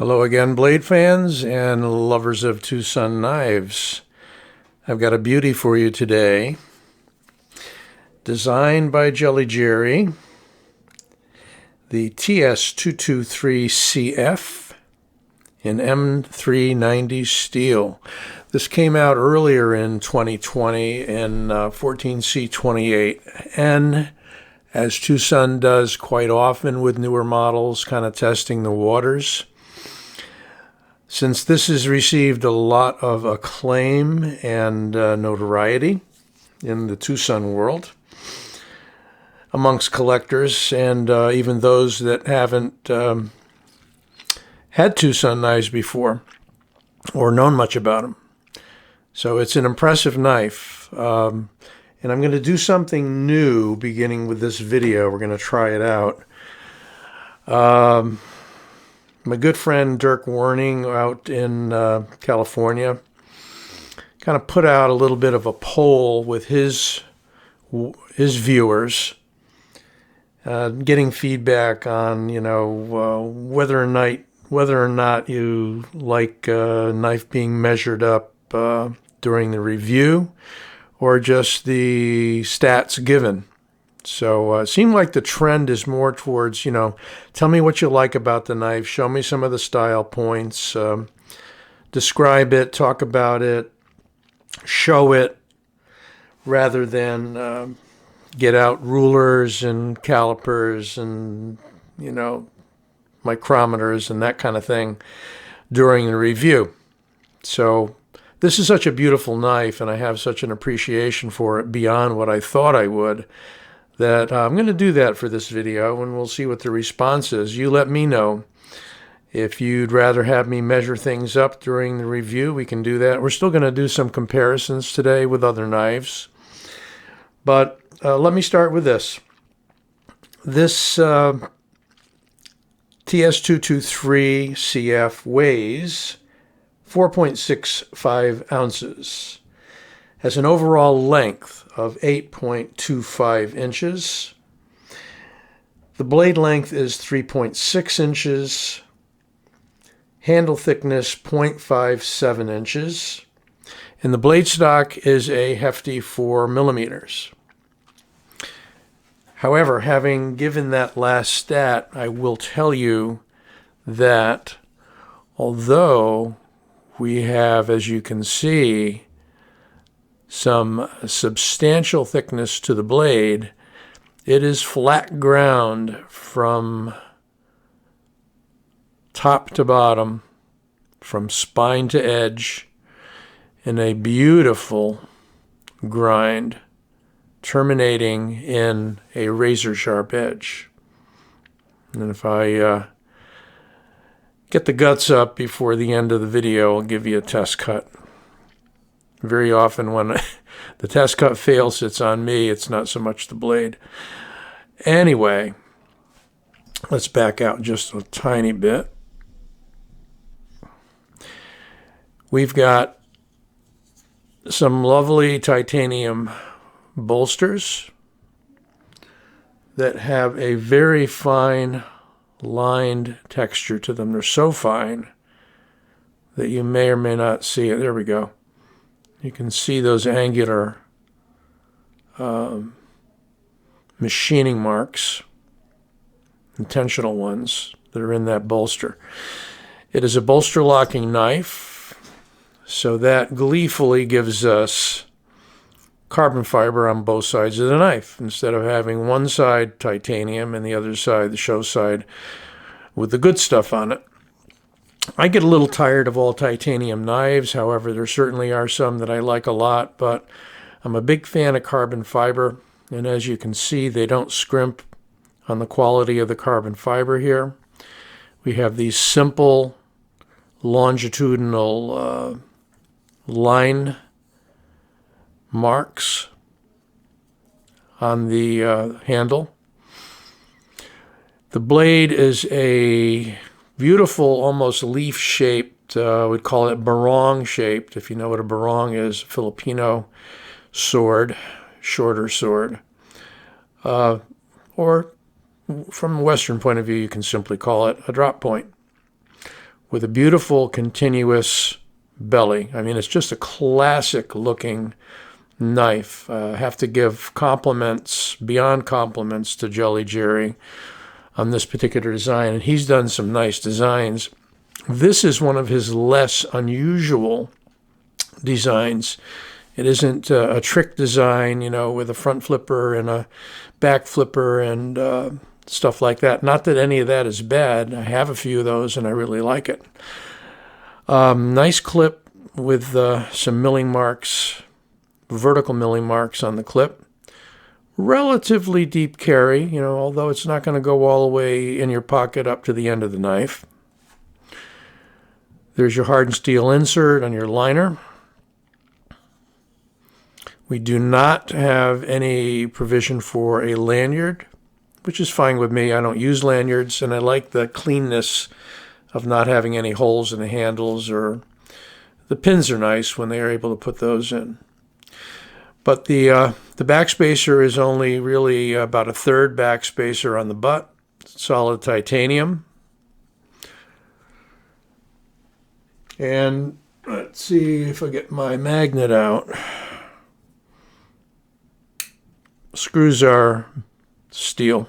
Hello again, blade fans and lovers of TwoSun knives. I've got a beauty for you today. Designed by Jelly Jerry, the TS223 CF in M390 steel. This came out earlier in 2020 in 14C28, and as TwoSun does quite often with newer models, kind of testing the waters. Since this has received a lot of acclaim and notoriety in the TwoSun world, amongst collectors and even those that haven't had TwoSun knives before or known much about them. So it's an impressive knife. And I'm going to do something new beginning with this video. We're going to try it out. My good friend Dirk Warning out in California kind of put out a little bit of a poll with his viewers, getting feedback on whether or not you like a knife being measured up during the review or just the stats given. So it seemed like the trend is more towards, tell me what you like about the knife, show me some of the style points, describe it, talk about it, show it, rather than get out rulers and calipers and, micrometers and that kind of thing during the review. So this is such a beautiful knife, and I have such an appreciation for it beyond what I thought I would, that I'm going to do that for this video, and we'll see what the response is. You let me know if you'd rather have me measure things up during the review. We can do that. We're still going to do some comparisons today with other knives. But let me start with this. This TS223 CF weighs 4.65 ounces. Has an overall length of 8.25 inches. The blade length is 3.6 inches. Handle thickness 0.57 inches. And the blade stock is a hefty 4 millimeters. However, having given that last stat, I will tell you that although we have, as you can see, some substantial thickness to the blade, it is flat ground from top to bottom, from spine to edge, in a beautiful grind, terminating in a razor sharp edge. And if I get the guts up before the end of the video, I'll give you a test cut. Very often when the test cut fails, it's on me. It's not so much the blade. Anyway, let's back out just a tiny bit. We've got some lovely titanium bolsters that have a very fine lined texture to them. They're so fine that you may or may not see it. There we go. You can see those angular machining marks, intentional ones, that are in that bolster. It is a bolster locking knife, so that gleefully gives us carbon fiber on both sides of the knife, instead of having one side titanium and the other side, the show side, with the good stuff on it. I get a little tired of all titanium knives. However, there certainly are some that I like a lot, but I'm a big fan of carbon fiber, and as you can see, they don't scrimp on the quality of the carbon fiber here. We have these simple longitudinal line marks on the handle. The blade is a beautiful, almost leaf-shaped, we'd call it barong-shaped, if you know what a barong is, Filipino sword, shorter sword. Or from a Western point of view, you can simply call it a drop point, with a beautiful continuous belly. I mean, it's just a classic looking knife. I have to give compliments, beyond compliments, to Jelly Jerry on this particular design, and he's done some nice designs. This is one of his less unusual designs. It isn't a trick design, you know, with a front flipper and a back flipper and stuff like that. Not that any of that is bad. I have a few of those and I really like it. Nice clip with some milling marks, vertical milling marks on the clip. Relatively deep carry, you know, although it's not going to go all the way in your pocket up to the end of the knife. There's your hardened steel insert on your liner. We do not have any provision for a lanyard, which is fine with me. I don't use lanyards, and I like the cleanness of not having any holes in the handles, or the pins are nice when they are able to put those in. But the backspacer is only really about a third backspacer on the butt, solid titanium. And let's see if I get my magnet out. Screws are steel.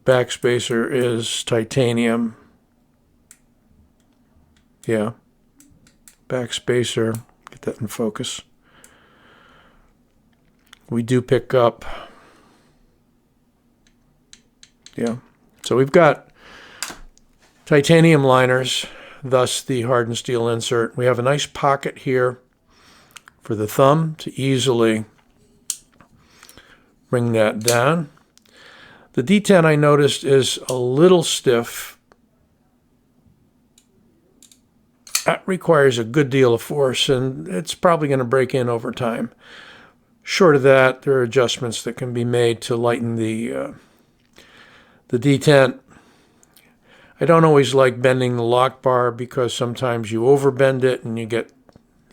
Backspacer is titanium. Yeah. Backspacer, get that in focus. We do pick up. Yeah. So we've got titanium liners, thus the hardened steel insert. We have a nice pocket here for the thumb to easily bring that down. The D10 I noticed is a little stiff. That requires a good deal of force, and it's probably going to break in over time. Short of that, there are adjustments that can be made to lighten the D10. I don't always like bending the lock bar because sometimes you overbend it and you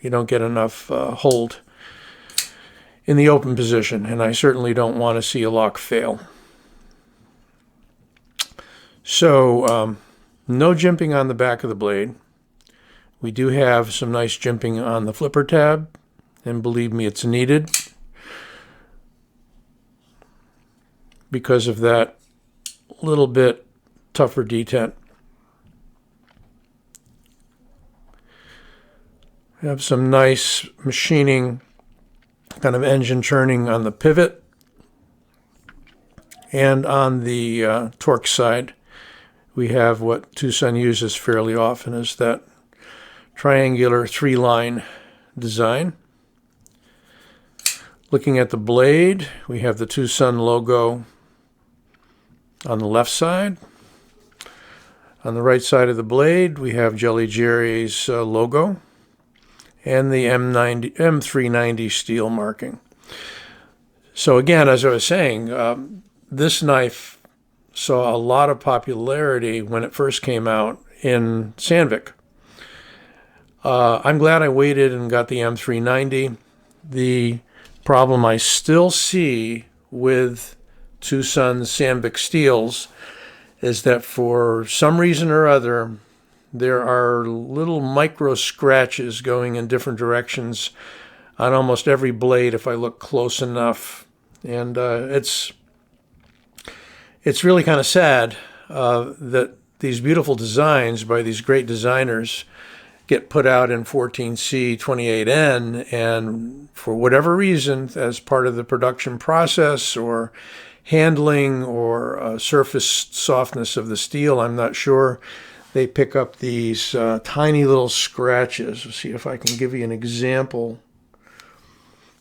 don't get enough hold in the open position, and I certainly don't want to see a lock fail. So no jimping on the back of the blade. We do have some nice jimping on the flipper tab, and believe me, it's needed because of that little bit tougher detent. We have some nice machining, kind of engine churning on the pivot, and on the torque side we have what TwoSun uses fairly often, is that triangular three-line design. Looking at the blade, we have the TwoSun logo on the left side. On the right side of the blade, we have Jelly Jerry's logo and the M390 steel marking. So again, as I was saying, this knife saw a lot of popularity when it first came out in Sandvik. I'm glad I waited and got the M390. The problem I still see with TwoSun Sandvik steels is that for some reason or other, there are little micro scratches going in different directions on almost every blade if I look close enough. And it's really kind of sad that these beautiful designs by these great designers get put out in 14C 28N, and for whatever reason, as part of the production process or handling or surface softness of the steel, I'm not sure, they pick up these tiny little scratches. Let's see if I can give you an example.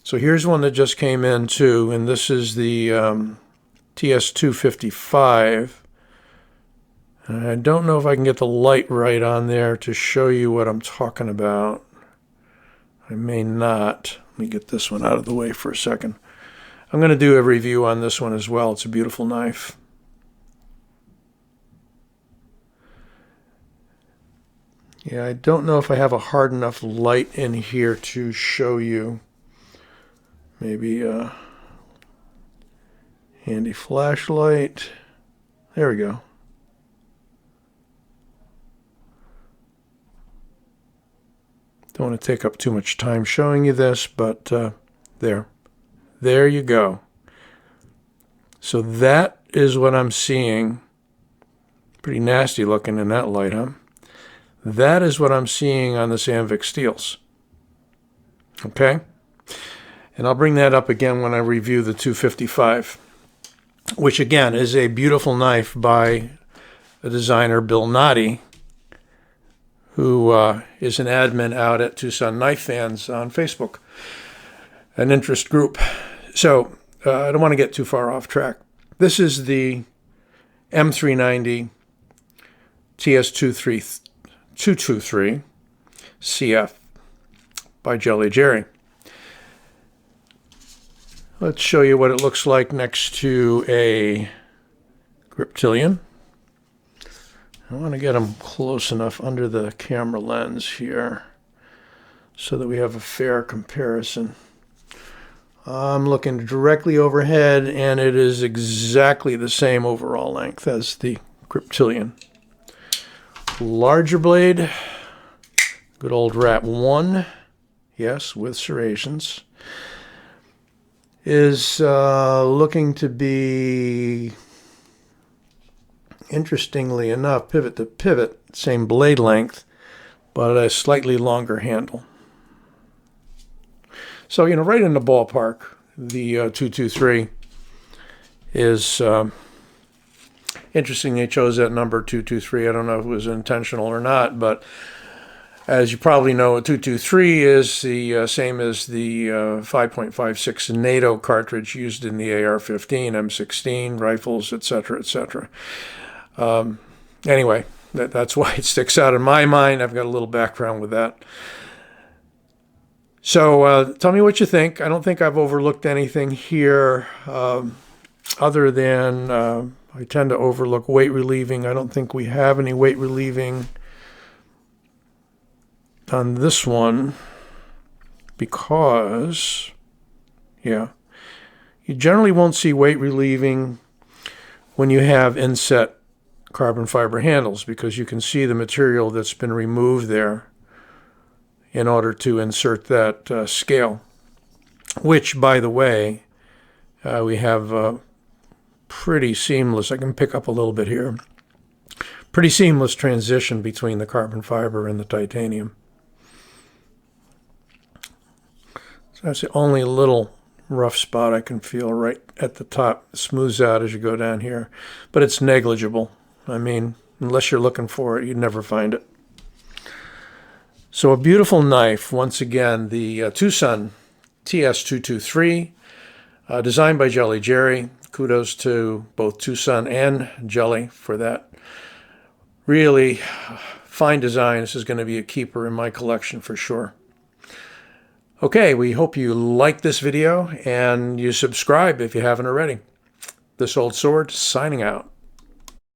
So here's one that just came in too, and this is the TS225. And I don't know if I can get the light right on there to show you what I'm talking about. I may not. Let me get this one out of the way for a second. I'm going to do a review on this one as well. It's a beautiful knife. Yeah, I don't know if I have a hard enough light in here to show you. Maybe a handy flashlight. There we go. Don't want to take up too much time showing you this, but there you go. So that is what I'm seeing. Pretty nasty looking in that light, huh? That is what I'm seeing on the Sandvik steels. Okay? And I'll bring that up again when I review the 255, which again is a beautiful knife by the designer Bill Noddy, who is an admin out at TwoSun Knife Fans on Facebook, an interest group. So I don't want to get too far off track. This is the M390 TS223 CF by Jelly Jerry. Let's show you what it looks like next to a Griptilian. I want to get them close enough under the camera lens here so that we have a fair comparison. I'm looking directly overhead, and it is exactly the same overall length as the Griptilian. Larger blade, good old Rat 1, yes, with serrations, is looking to be, interestingly enough, pivot to pivot, same blade length, but a slightly longer handle. So, right in the ballpark. The 223 is interesting. They chose that number 223. I don't know if it was intentional or not, but as you probably know, a 223 is the same as the 5.56 NATO cartridge used in the AR-15, M16 rifles, etc., etc. Anyway, that's why it sticks out in my mind. I've got a little background with that. So tell me what you think. I don't think I've overlooked anything here other than I tend to overlook weight relieving. I don't think we have any weight relieving on this one because, you generally won't see weight relieving when you have inset carbon fiber handles because you can see the material that's been removed there in order to insert that scale, which, by the way, we have pretty seamless, I can pick up a little bit here, pretty seamless transition between the carbon fiber and the titanium. So that's the only little rough spot I can feel right at the top. It smooths out as you go down here, but it's negligible. I mean, unless you're looking for it, you'd never find it. So a beautiful knife, once again, the TwoSun TS223, designed by Jelly Jerry. Kudos to both TwoSun and Jelly for that. Really fine design. This is going to be a keeper in my collection for sure. Okay, we hope you like this video and you subscribe if you haven't already. This Old Sword signing out.